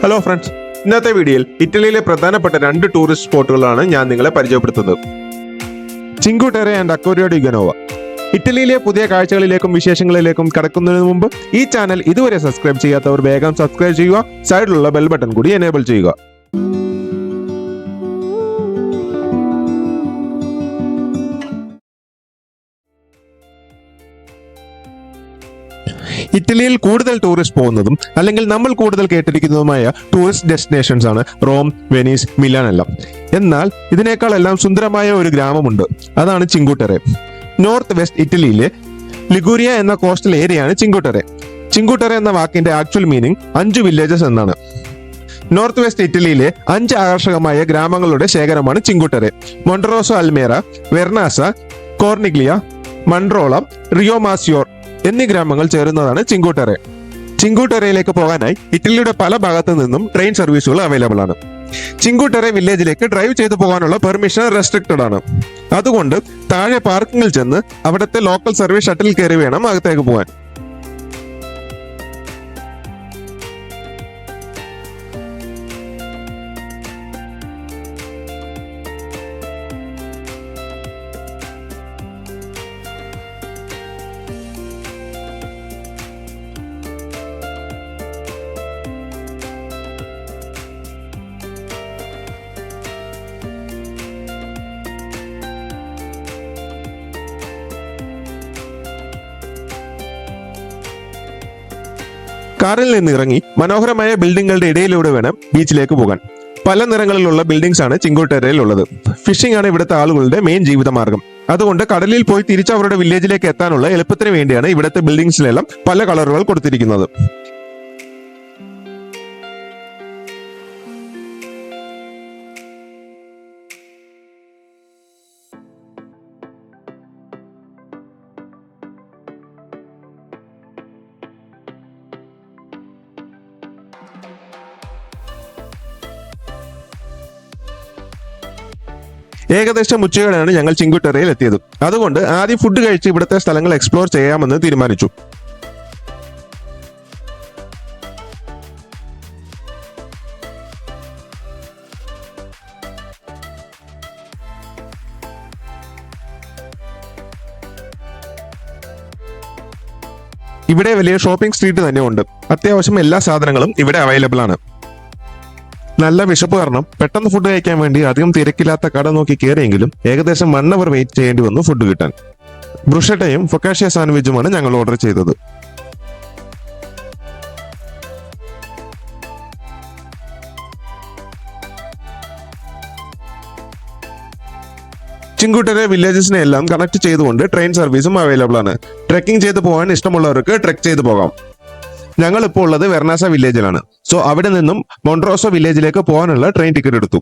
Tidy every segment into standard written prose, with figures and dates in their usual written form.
Hello friends, ഇന്നത്തെ വീഡിയോയിൽ ഇറ്റലിയിലെ പ്രധാനപ്പെട്ട 2 ടൂറിസ്റ്റ് സ്പോട്ടുകളാണ് ഞാൻ നിങ്ങളെ പരിചയപ്പെടുത്തുന്നത്. Cinque Terre and Acquario di Genova. ഇറ്റലിയിലെ പുതിയ കാഴ്ചകളിലേക്കും വിശേഷങ്ങളിലേക്കും കടക്കുന്നതിന് മുമ്പ് ഈ ചാനൽ ഇതുവരെ സബ്സ്ക്രൈബ് ചെയ്യാത്തവർ വേഗം സബ്സ്ക്രൈബ് ചെയ്യുക. സൈഡിലുള്ള ബെൽ ബട്ടൺ കൂടി എനേബിൾ ചെയ്യുക. ഇറ്റലിയിൽ കൂടുതൽ ടൂറിസ്റ്റ് പോകുന്നതും അല്ലെങ്കിൽ നമ്മൾ കൂടുതൽ കേട്ടിരിക്കുന്നതുമായ ടൂറിസ്റ്റ് ഡെസ്റ്റിനേഷൻസ് ആണ് റോം, വെനീസ്, മിലാൻ എല്ലാം. എന്നാൽ ഇതിനേക്കാളെല്ലാം സുന്ദരമായ ഒരു ഗ്രാമമുണ്ട്. അതാണ് ചിങ്കു ടെറെ. നോർത്ത് വെസ്റ്റ് ഇറ്റലിയിലെ ലിഗൂരിയ എന്ന കോസ്റ്റൽ ഏരിയയാണ് ചിങ്കു ടെറെ. ചിങ്കു ടെറെ എന്ന വാക്കിന്റെ ആക്ച്വൽ മീനിങ് 5 വില്ലേജസ് എന്നാണ്. നോർത്ത് വെസ്റ്റ് ഇറ്റലിയിലെ 5 ആകർഷകമായ ഗ്രാമങ്ങളുടെ ശേഖരമാണ് ചിങ്കു ടെറെ. മൊണ്ടറോസോ അൽമേറ, വെർനാസ, കോർണിഗ്ലിയ, മൺട്രോള, റിയോമാസിയോർ എന്നീ ഗ്രാമങ്ങൾ ചേരുന്നതാണ് ചിങ്കു ടെറെ. ചിങ്കു ടെറയിലേക്ക് പോകാനായി ഇറ്റലിയുടെ പല ഭാഗത്തു നിന്നും ട്രെയിൻ സർവീസുകൾ അവൈലബിൾ ആണ്. ചിങ്കു ടെറെ വില്ലേജിലേക്ക് ഡ്രൈവ് ചെയ്തു പോകാനുള്ള പെർമിഷൻ റെസ്ട്രിക്റ്റഡ് ആണ്. അതുകൊണ്ട് താഴെ പാർക്കിങ്ങിൽ ചെന്ന് അവിടുത്തെ ലോക്കൽ സർവീസ് ഷട്ടിൽ കയറി വേണം അകത്തേക്ക് പോകാൻ. കാറിൽ നിന്ന് ഇറങ്ങി മനോഹരമായ ബിൽഡിങ്ങുകളുടെ ഇടയിലൂടെ വേണം ബീച്ചിലേക്ക് പോകാൻ. പല നിറങ്ങളിലുള്ള ബിൽഡിംഗ്സ് ആണ് ചിങ്കു ടെറയിൽ ഉള്ളത്. ഫിഷിംഗ് ആണ് ഇവിടുത്തെ ആളുകളുടെ മെയിൻ ജീവിതമാർഗം. അതുകൊണ്ട് കടലിൽ പോയി തിരിച്ച് അവരുടെ വില്ലേജിലേക്ക് എത്താനുള്ള എളുപ്പത്തിന് വേണ്ടിയാണ് ഇവിടുത്തെ ബിൽഡിംഗ്സിലെല്ലാം പല കളറുകൾ കൊടുത്തിരിക്കുന്നത്. ഏകദേശം ഉച്ചയോടെയാണ് ഞങ്ങൾ ചിങ്കു ടെറയിൽ എത്തിയത്. അതുകൊണ്ട് ആദ്യം ഫുഡ് കഴിച്ച് ഇവിടുത്തെ സ്ഥലങ്ങൾ എക്സ്പ്ലോർ ചെയ്യാമെന്ന് തീരുമാനിച്ചു. ഇവിടെ വലിയ ഷോപ്പിംഗ് സ്ട്രീറ്റ് തന്നെ ഉണ്ട്. അത്യാവശ്യം എല്ലാ സാധനങ്ങളും ഇവിടെ അവൈലബിൾ ആണ്. നല്ല വിശപ്പ് കാരണം പെട്ടെന്ന് ഫുഡ് കഴിക്കാൻ വേണ്ടി അധികം തിരക്കില്ലാത്ത കട നോക്കി കയറിയെങ്കിലും ഏകദേശം 1 അവർ വെയിറ്റ് ചെയ്യേണ്ടി വന്നു ഫുഡ് കിട്ടാൻ. ബ്രുഷറ്റയും ഫൊക്കാഷ്യ സാൻഡ്വിച്ചുമാണ് ഞങ്ങൾ ഓർഡർ ചെയ്തത്. ചിങ്കു ടെറെ വില്ലേജസിനെ എല്ലാം കണക്ട് ചെയ്തുകൊണ്ട് ട്രെയിൻ സർവീസും അവൈലബിൾ ആണ്. ട്രെക്കിംഗ് ചെയ്ത് പോകാൻ ഇഷ്ടമുള്ളവർക്ക് ട്രെക്ക് ചെയ്ത് പോകാം. ഞങ്ങൾ ഇപ്പോൾ ഉള്ളത് വെർനാസ വില്ലേജിലാണ്. സോ അവിടെ നിന്നും മൊണ്ടറോസോ വില്ലേജിലേക്ക് പോകാനുള്ള ട്രെയിൻ ടിക്കറ്റ് എടുത്തു.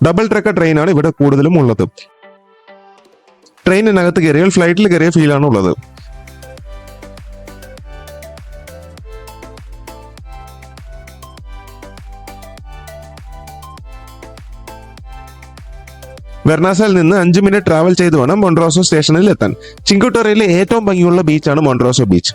ഡബിൾ ട്രക്ക് ട്രെയിനാണ് ഇവിടെ കൂടുതലും ഉള്ളത്. ട്രെയിനിനകത്ത് കയറിയാൽ ഫ്ലൈറ്റിൽ കയറിയ ഫീലാണ് ഉള്ളത്. വെർനാസയിൽ നിന്ന് 5 മിനിറ്റ് ട്രാവൽ ചെയ്ത് വേണം മൊണ്ടറോസോ സ്റ്റേഷനിൽ എത്താൻ. ചിങ്കു ടെറയിലെ ഏറ്റവും ഭംഗിയുള്ള ബീച്ചാണ് മൊണ്ടറോസോ ബീച്ച്.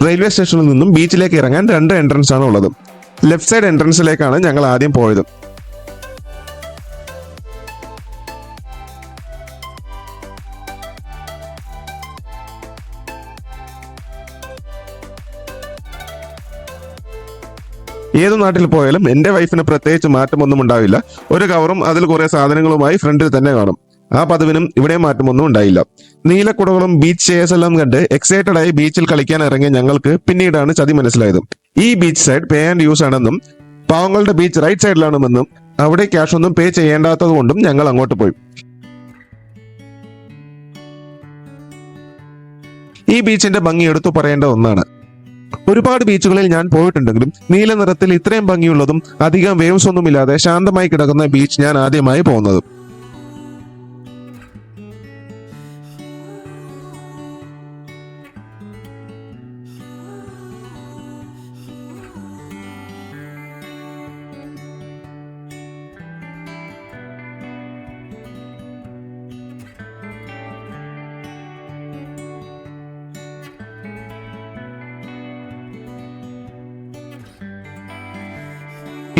റെയിൽവേ സ്റ്റേഷനിൽ നിന്നും ബീച്ചിലേക്ക് ഇറങ്ങാൻ 2 എൻട്രൻസ് ആണ് ഉള്ളത്. ലെഫ്റ്റ് സൈഡ് എൻട്രൻസിലേക്കാണ് ഞങ്ങൾ ആദ്യം പോയത്. ഏത് നാട്ടിൽ പോയാലും എന്റെ വൈഫിന് പ്രത്യേകിച്ച് മാറ്റമൊന്നും ഉണ്ടാവില്ല. ഒരു കവറും അതിൽ കുറെ സാധനങ്ങളുമായി ഫ്രണ്ടിൽ തന്നെ കാണും. ആ പതിവിനും ഇവിടെ മാറ്റമൊന്നും ഉണ്ടായില്ല. നീലക്കുടകളും ബീച്ച് ചെയർസ് എല്ലാം കണ്ട് എക്സൈറ്റഡ് ആയി ബീച്ചിൽ കളിക്കാൻ ഇറങ്ങിയ ഞങ്ങൾക്ക് പിന്നീടാണ് ചതി മനസ്സിലായത്. ഈ beach side pay and use ആണെന്നും പാവങ്ങളുടെ ബീച്ച് റൈറ്റ് സൈഡിലാണെന്നും അവിടെ ക്യാഷ് ഒന്നും പേ ചെയ്യേണ്ടാത്തത് കൊണ്ടും ഞങ്ങൾ അങ്ങോട്ട് പോയി. ഈ ബീച്ചിന്റെ ഭംഗി എടുത്തു പറയേണ്ട ഒന്നാണ്. ഒരുപാട് ബീച്ചുകളിൽ ഞാൻ പോയിട്ടുണ്ടെങ്കിലും നീല നിറത്തിൽ ഇത്രയും ഭംഗിയുള്ളതും അധികം വേവ്സ് ഒന്നുമില്ലാതെ ശാന്തമായി കിടക്കുന്ന ബീച്ച് ഞാൻ ആദ്യമായി പോകുന്നത്.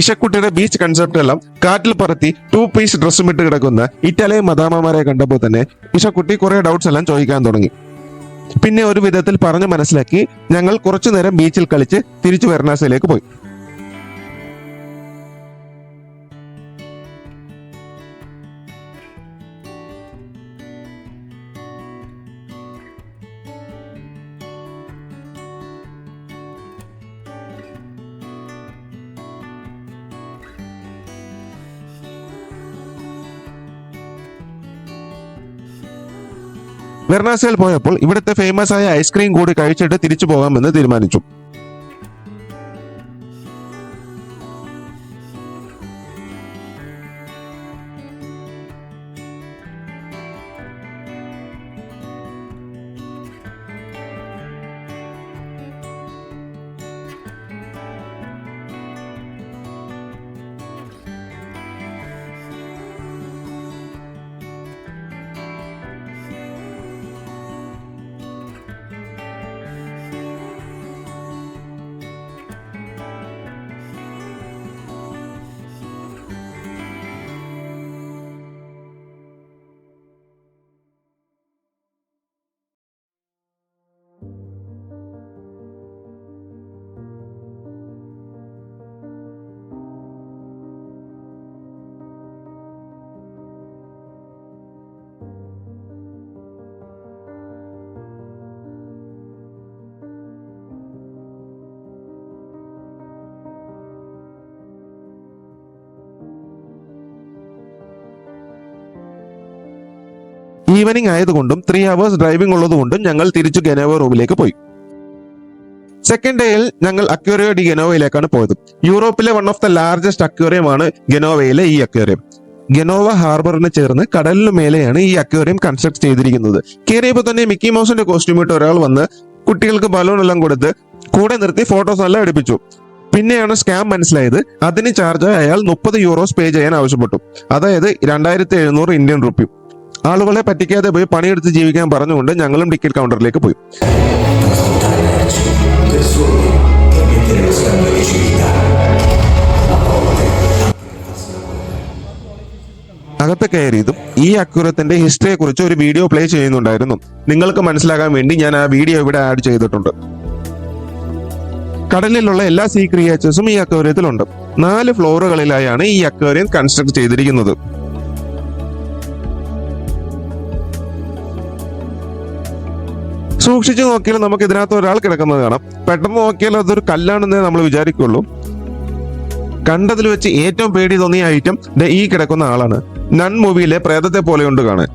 ഇശക്കുട്ടിയുടെ ബീച്ച് കൺസെപ്റ്റ് എല്ലാം കാറ്റിൽ പറത്തി 2 പീസ് ഡ്രസ്സും ഇട്ട് കിടക്കുന്ന ഇറ്റാലിയൻ മദാമ്മമാരെ കണ്ടപ്പോൾ തന്നെ ഇശക്കുട്ടി കുറെ ഡൗട്ട്സ് എല്ലാം ചോദിക്കാൻ തുടങ്ങി. പിന്നെ ഒരു വിധത്തിൽ പറഞ്ഞു മനസ്സിലാക്കി ഞങ്ങൾ കുറച്ചു നേരം ബീച്ചിൽ കളിച്ച് തിരിച്ചു വെർണാസയിലേക്ക് പോയി. വെർണാസയിൽ പോയപ്പോൾ ഇവിടുത്തെ ഫേമസ് ആയ ഐസ്ക്രീം കൂടി കഴിച്ചിട്ട് തിരിച്ചു പോകാമെന്ന് തീരുമാനിച്ചു. ഈവനിങ് ആയതുകൊണ്ടും 3 hours ഡ്രൈവിംഗ് ഉള്ളതുകൊണ്ടും ഞങ്ങൾ തിരിച്ചു ഗെനോവ റൂമിലേക്ക് പോയി. സെക്കൻഡ് ഡേയിൽ ഞങ്ങൾ അക്വേറിയോ ഡി ഗെനോവയിലേക്കാണ് പോയത്. യൂറോപ്പിലെ one of the largest aquarium ആണ് ഗെനോവയിലെ ഈ അക്വേറിയം. ഗെനോവ ഹാർബറിന് ചേർന്ന് കടലിനു മേലെയാണ് ഈ അക്വേറിയം കൺസ്ട്രക്ട് ചെയ്തിരിക്കുന്നത്. കയറിയപ്പോൾ തന്നെ മിക്കി മൗസിന്റെ കോസ്റ്റ്യൂം ഇട്ട് ഒരാൾ വന്ന് കുട്ടികൾക്ക് ബലൂൺ എല്ലാം കൊടുത്ത് കൂടെ നിർത്തി ഫോട്ടോസ് എല്ലാം എടുപ്പിച്ചു. പിന്നെയാണ് സ്കാം മനസ്സിലായത്. അതിന് ചാർജ് അയാൾ 30 euros പേ ചെയ്യാൻ ആവശ്യപ്പെട്ടു. അതായത് 2700 ഇന്ത്യൻ റുപ്പി. ആളുകളെ പറ്റിക്കാതെ പോയി പണിയെടുത്ത് ജീവിക്കാൻ പറഞ്ഞുകൊണ്ട് ഞങ്ങളും ടിക്കറ്റ് കൗണ്ടറിലേക്ക് പോയി. അകത്ത് കയറിയതും ഈ അക്വേറിയത്തിന്റെ ഹിസ്റ്ററിയെ കുറിച്ച് ഒരു വീഡിയോ പ്ലേ ചെയ്യുന്നുണ്ടായിരുന്നു. നിങ്ങൾക്ക് മനസ്സിലാകാൻ വേണ്ടി ഞാൻ ആ വീഡിയോ ഇവിടെ ആഡ് ചെയ്തിട്ടുണ്ട്. കടലിലുള്ള എല്ലാ സീ ക്രിയേച്ചേഴ്സും ഈ അക്വേറിയത്തിലുണ്ട്. 4 ഫ്ലോറുകളിലായാണ് ഈ അക്വേറിയം കൺസ്ട്രക്ട് ചെയ്തിരിക്കുന്നത്. സൂക്ഷിച്ചു നോക്കിയാൽ നമുക്ക് ഇതിനകത്ത് ഒരാൾ കിടക്കുന്നത് കാണാം. പെട്ടെന്ന് നോക്കിയാൽ അതൊരു കല്ലാണെന്നേ നമ്മൾ വിചാരിക്കുള്ളൂ. കണ്ടതിൽ വെച്ച് ഏറ്റവും പേടി തോന്നിയ ഐറ്റം ഈ കിടക്കുന്ന ആളാണ്. നൺ മൂവിയിലെ പ്രേതത്തെ പോലെയുണ്ട് കാണാൻ.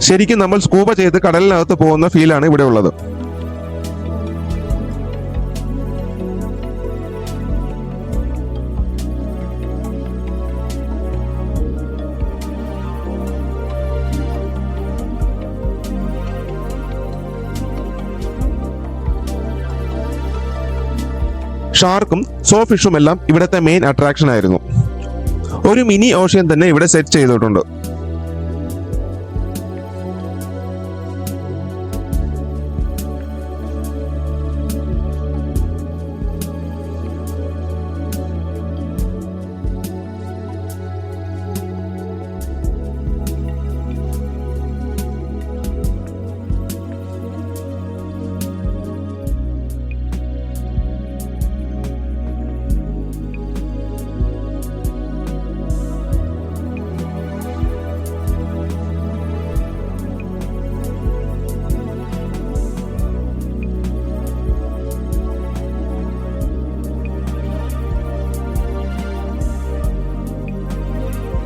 ശരിക്കും നമ്മൾ സ്കൂബ ചെയ്ത് കടലിനകത്ത് പോകുന്ന ഫീലാണ് ഇവിടെ ഉള്ളത്. ഷാർക്കും സോ ഫിഷും എല്ലാം ഇവിടുത്തെ മെയിൻ അട്രാക്ഷൻ ആയിരുന്നു. ഒരു മിനി ഓഷ്യൻ തന്നെ ഇവിടെ സെറ്റ് ചെയ്തിട്ടുണ്ട്.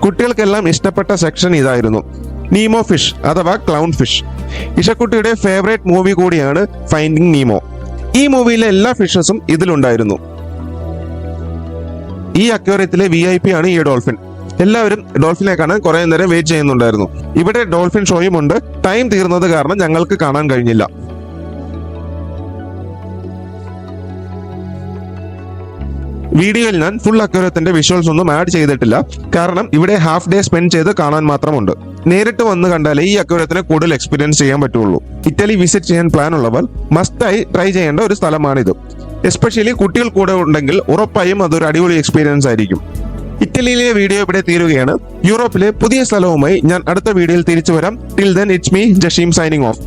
കുട്ടികൾക്കെല്ലാം ഇഷ്ടപ്പെട്ട സെക്ഷൻ ഇതായിരുന്നു. നീമോ ഫിഷ് അഥവാ ക്ലൗൺ ഫിഷ്. ഇഷക്കുട്ടിയുടെ ഫേവറേറ്റ് മൂവി കൂടിയാണ് ഫൈൻഡിങ് നീമോ. ഈ മൂവിയിലെ എല്ലാ ഫിഷസും ഇതിലുണ്ടായിരുന്നു. ഈ അക്വേറിയത്തിലെ VIP ആണ് ഈ ഡോൾഫിൻ. എല്ലാവരും ഡോൾഫിനെ കാണാൻ കുറെ നേരം വെയിറ്റ് ചെയ്യുന്നുണ്ടായിരുന്നു. ഇവിടെ ഡോൾഫിൻ ഷോയും ഉണ്ട്. ടൈം തീർന്നത് കാരണം ഞങ്ങൾക്ക് കാണാൻ കഴിഞ്ഞില്ല. വീഡിയോയിൽ ഞാൻ ഫുൾ അക്വേറിയത്തിന്റെ വിഷ്വൽസ് ഒന്നും ആഡ് ചെയ്തിട്ടില്ല, കാരണം ഇവിടെ ഹാഫ് ഡേ സ്പെൻഡ് ചെയ്ത് കാണാൻ മാത്രമുണ്ട്. നേരിട്ട് വന്ന് കണ്ടാലേ ഈ അക്വേറിയത്തിനെ കൂടുതൽ എക്സ്പീരിയൻസ് ചെയ്യാൻ പറ്റുള്ളൂ. ഇറ്റലി വിസിറ്റ് ചെയ്യാൻ പ്ലാൻ ഉള്ളവർ മസ്റ്റായി ട്രൈ ചെയ്യേണ്ട ഒരു സ്ഥലമാണിത്. എസ്പെഷ്യലി കുട്ടികൾ കൂടെ ഉണ്ടെങ്കിൽ ഉറപ്പായും അതൊരു അടിപൊളി എക്സ്പീരിയൻസ് ആയിരിക്കും. ഇറ്റലിയിലെ വീഡിയോ ഇവിടെ തീരുകയാണ്. യൂറോപ്പിലെ പുതിയ സ്ഥലവുമായി ഞാൻ അടുത്ത വീഡിയോയിൽ തിരിച്ചു വരാം. Till then it's me Jasheem signing of.